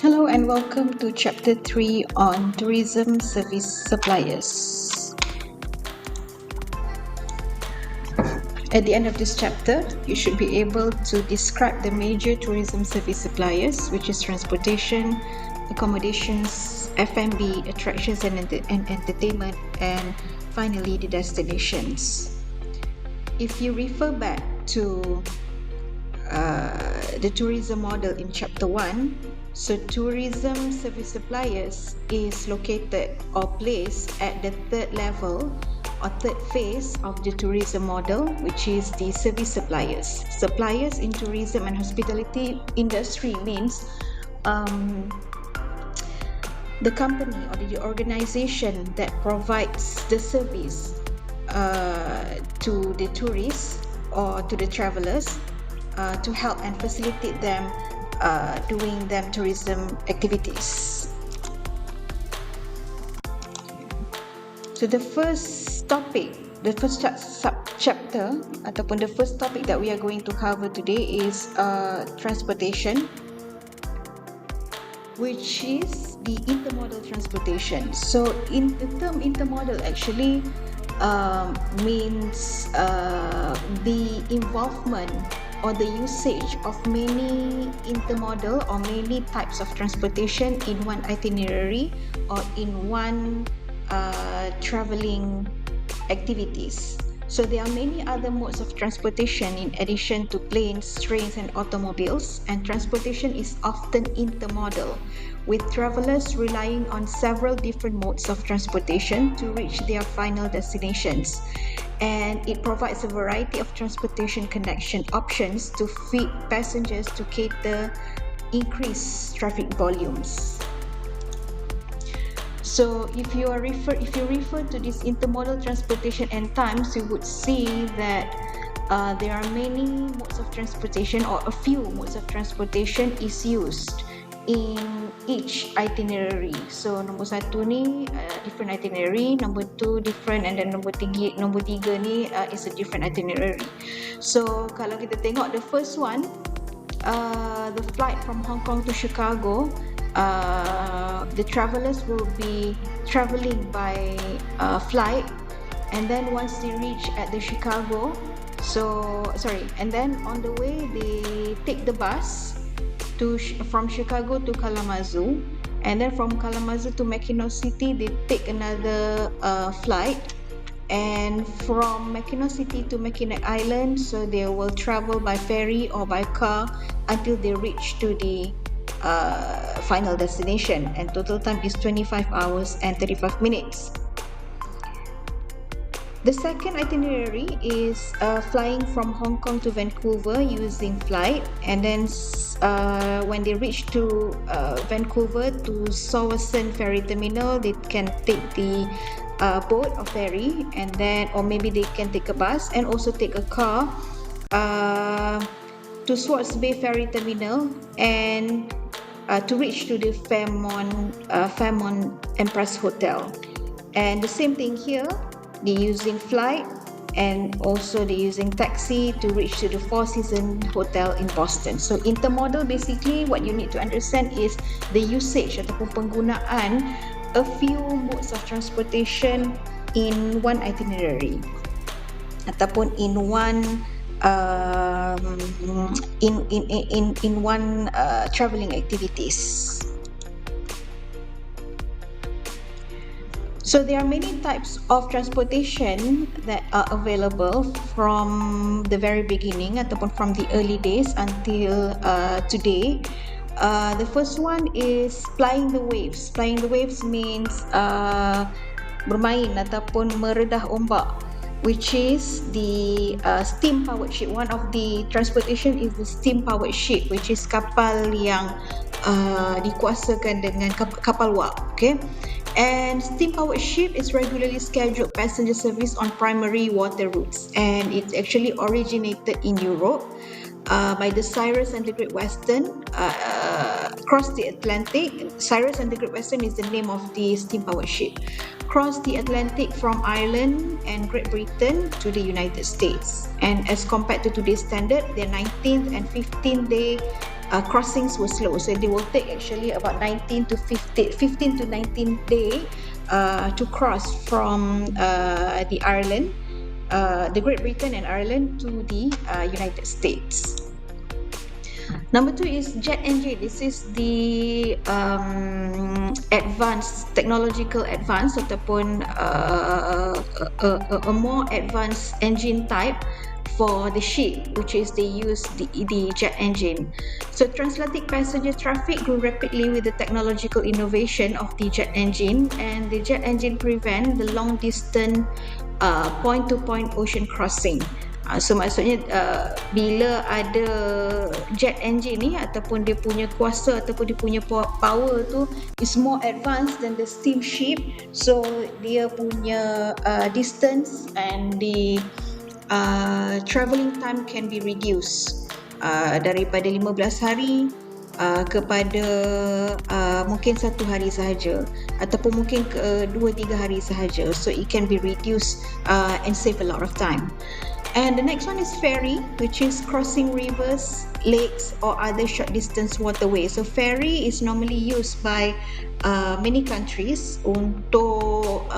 Hello and welcome to Chapter 3 on Tourism Service Suppliers. At the end of this chapter, you should be able to describe the major tourism service suppliers, which is transportation, accommodations, F&B, attractions and entertainment, and finally the destinations. If you refer back to the tourism model in Chapter 1, so tourism service suppliers is located or placed at the third level or third phase of the tourism model, which is the service suppliers. Suppliers in tourism and hospitality industry means the company or the organization that provides the service to the tourists or to the travelers to help and facilitate them doing them tourism activities. So the first topic, the first sub-chapter ataupun the first topic that we are going to cover today is transportation, which is the intermodal transportation. So in the term intermodal actually means the involvement or the usage of many intermodal or many types of transportation in one itinerary or in one traveling activities. So there are many other modes of transportation in addition to planes, trains and automobiles, and transportation is often intermodal, with travelers relying on several different modes of transportation to reach their final destinations. And it provides a variety of transportation connection options to feed passengers to cater increased traffic volumes. So if you refer to this intermodal transportation and times, you would see that there are many modes of transportation or a few modes of transportation is used in each itinerary. So nombor satu ni different itinerary, number two different, and then nombor tiga ni is a different itinerary. So kalau kita tengok the first one, the flight from Hong Kong to Chicago, the travelers will be traveling by flight, and then once they reach at the Chicago, and then on the way they take the bus from Chicago to Kalamazoo, and then from Kalamazoo to Mackinac City they take another flight, and from Mackinac City to Mackinac Island, so they will travel by ferry or by car until they reach to the final destination, and total time is 25 hours and 35 minutes. The second itinerary is flying from Hong Kong to Vancouver using flight, and then when they reach to Vancouver to Sowerson Ferry Terminal, they can take the boat or ferry, and then or maybe they can take a bus and also take a car to Swartz Bay Ferry Terminal and to reach to the Fairmont Empress Hotel. And the same thing here, they're using flight and also they're using taxi to reach to the Four Seasons Hotel in Boston. So intermodal, basically what you need to understand is the usage ataupun penggunaan a few modes of transportation in one itinerary ataupun in one traveling activities. So there are many types of transportation that are available from the very beginning ataupun from the early days until today. The first one is plying the waves. Plying the waves means bermain ataupun meredah ombak, which is the steam powered ship. One of the transportation is the steam powered ship, which is kapal yang dikuasakan dengan kapal wap. Okay, and steam powered ship is regularly scheduled passenger service on primary water routes, and it actually originated in Europe by the Cyrus and the Great Western crossed the Atlantic. Cyrus and the Great Western is the name of the steam powered ship. Crossed the Atlantic from Ireland and Great Britain to the United States, and as compared to today's standard, their 19th and 15th day crossings were slow, so they will take actually about 19 to 15 to 19 days to cross from the Ireland, the Great Britain and Ireland to the United States. Number two is jet engine. This is the advanced technological advance ataupun a more advanced engine type for the ship, which is they use the jet engine. So transatlantic passenger traffic grew rapidly with the technological innovation of the jet engine, and the jet engine prevent the long distance point-to-point ocean crossing. So maksudnya bila ada jet engine ni ataupun dia punya kuasa ataupun dia punya power tu is more advanced than the steamship, so dia punya distance and the travelling time can be reduced daripada 15 hari kepada mungkin 1 hari sahaja ataupun mungkin 2-3 hari sahaja, so it can be reduced and save a lot of time. And the next one is ferry, which is crossing rivers, lakes or other short distance waterways. So ferry is normally used by many countries untuk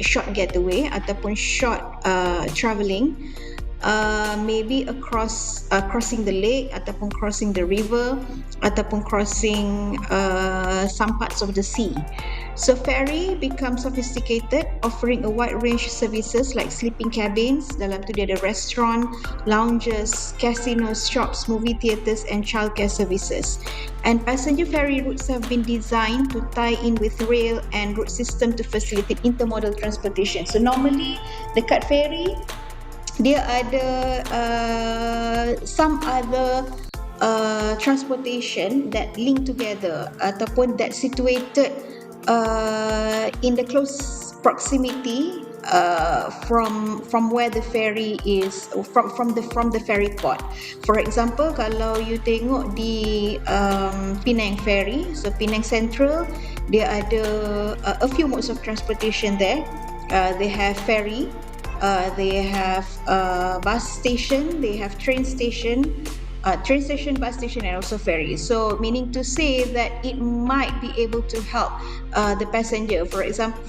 short getaway ataupun short travelling. Maybe crossing the lake ataupun crossing the river ataupun crossing some parts of the sea. So ferry becomes sophisticated, offering a wide range of services like sleeping cabins, dalam tu dia ada restaurant, lounges, casinos, shops, movie theatres and childcare services. And passenger ferry routes have been designed to tie in with rail and road system to facilitate intermodal transportation. So normally dekat ferry dia ada some other transportation that link together ataupun that situated in the close proximity from where the ferry is, from the ferry port. For example, kalau you tengok di Penang ferry, so Penang Central, dia ada a few modes of transportation there. They have ferry, they have bus station, they have train station, bus station and also ferry. So meaning to say that it might be able to help the passenger, for example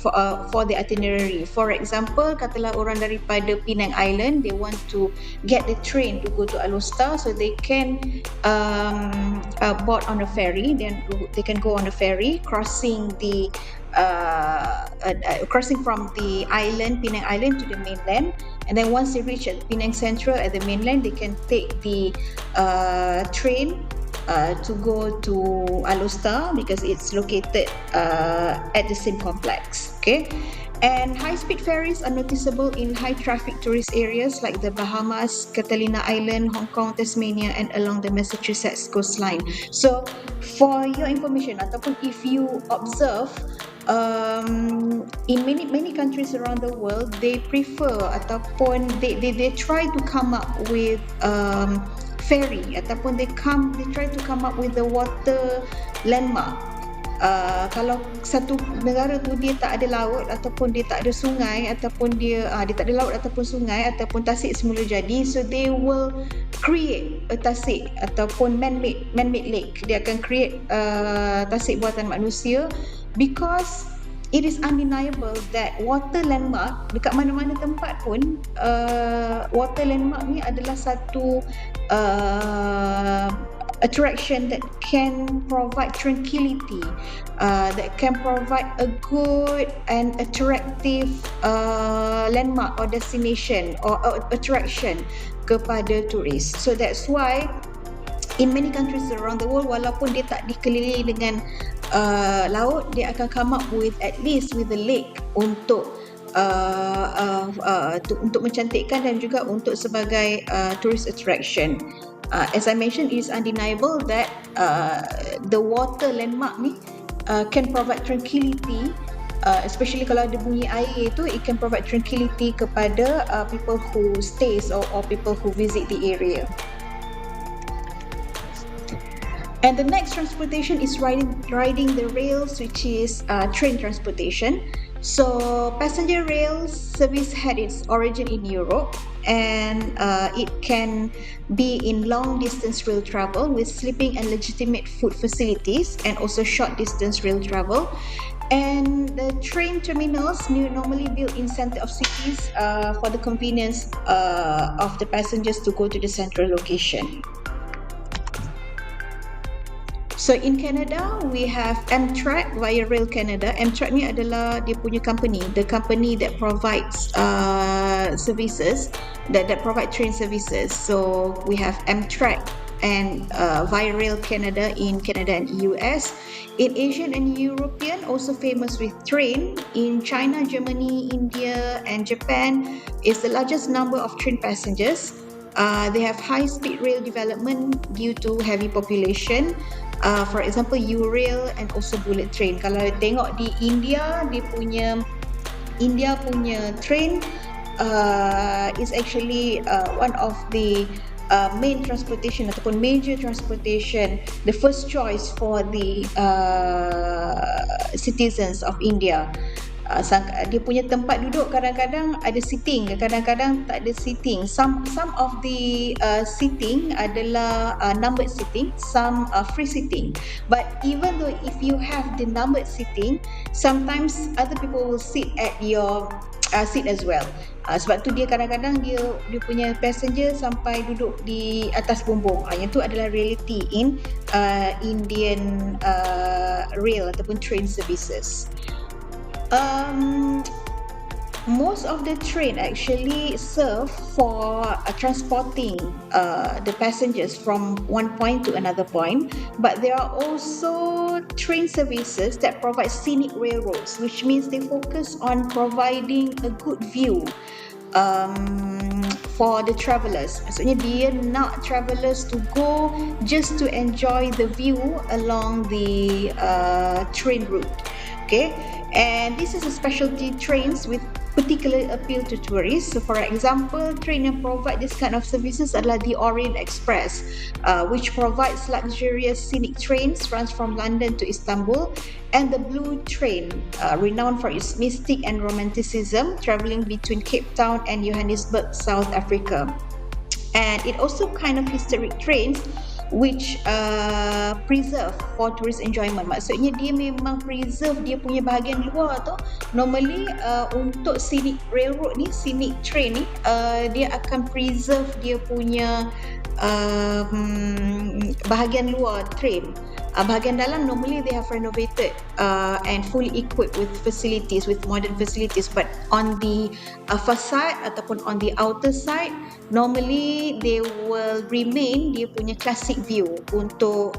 for the itinerary. For example, katalah orang daripada Penang Island, they want to get the train to go to Alor, so they can board on a ferry, then they can go on a ferry crossing from the island, Penang Island, to the mainland. And then once they reach at Penang Central at the mainland, they can take the train to go to Alor because it's located at the same complex. Okay, and high-speed ferries are noticeable in high-traffic tourist areas like the Bahamas, Catalina Island, Hong Kong, Tasmania, and along the Massachusetts coastline. So, for your information, ataupun if you observe, in many countries around the world, they prefer ataupun they try to come up with ferry ataupun they try to come up with the water landmark. Kalau satu negara tu dia tak ada laut ataupun dia tak ada sungai ataupun dia tak ada laut ataupun sungai ataupun tasik semula jadi, so they will create a tasik ataupun man-made lake. Dia akan create tasik buatan manusia, because it is undeniable that water landmark dekat mana-mana tempat pun, water landmark ni adalah satu attraction that can provide tranquility, that can provide a good and attractive landmark or destination or attraction kepada turis. So that's why in many countries around the world, walaupun dia tak dikelilingi dengan laut, dia akan come up with at least with a lake untuk mencantikkan dan juga untuk sebagai tourist attraction. As I mentioned, it is undeniable that the water landmark ni can provide tranquility, especially kalau ada bunyi air tu, it can provide tranquility kepada people who stays or people who visit the area. And the next transportation is riding the rails, which is train transportation. So passenger rail service had its origin in Europe, and it can be in long distance rail travel with sleeping and legitimate food facilities, and also short distance rail travel. And the train terminals normally built in center of cities for the convenience of the passengers to go to the central location. So in Canada, we have Amtrak via Rail Canada. Amtrak ni adalah dia punya company, the company that provides services, that provide train services. So we have Amtrak and via Rail Canada in Canada and US. In Asian and European, also famous with train. In China, Germany, India, and Japan, is the largest number of train passengers. They have high-speed rail development due to heavy population. For example, U-Rail and also bullet train. Kalau tengok di India, India punya train is actually one of the main transportation ataupun major transportation, the first choice for the citizens of India. Dia punya tempat duduk kadang-kadang ada seating, kadang-kadang tak ada seating. Some of the seating adalah numbered seating, some free seating. But even though if you have the numbered seating, sometimes other people will sit at your seat as well. Sebab tu dia kadang-kadang dia punya passenger sampai duduk di atas bumbung. Yang tu adalah reality in Indian rail ataupun train services. Most of the train actually serve for transporting the passengers from one point to another point, but there are also train services that provide scenic railroads, which means they focus on providing a good view for the travellers. Maksudnya dia nak travellers to go just to enjoy the view along the train route. Okay, and this is a specialty trains with particular appeal to tourists. So for example, train yang provide this kind of services adalah the Orient Express, which provides luxurious scenic trains, runs from London to Istanbul, and the Blue Train, renowned for its mystic and romanticism, travelling between Cape Town and Johannesburg, South Africa. And it also kind of historic trains which preserve for tourist enjoyment. Maksudnya dia memang preserve dia punya bahagian luar tu. Normally untuk scenic railroad ni, scenic train ni, dia akan preserve dia punya bahagian luar train. Bahagian dalam normally they have renovated and fully equipped with facilities, with modern facilities, but on the facade ataupun on the outer side, normally they will remain dia punya classic view untuk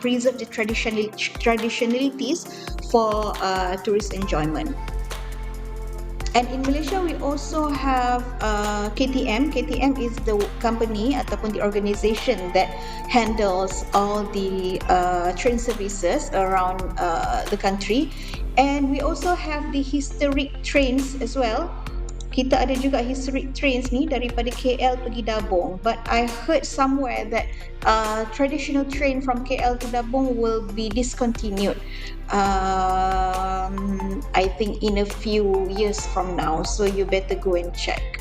preserve the traditionalities for tourist enjoyment. And in Malaysia, we also have KTM. KTM is the company ataupun the organisation that handles all the train services around the country. And we also have the historic trains as well. Kita ada juga historic trains ni daripada KL pergi Dabong. But I heard somewhere that traditional train from KL to Dabong will be discontinued. I think in a few years from now, so you better go and check.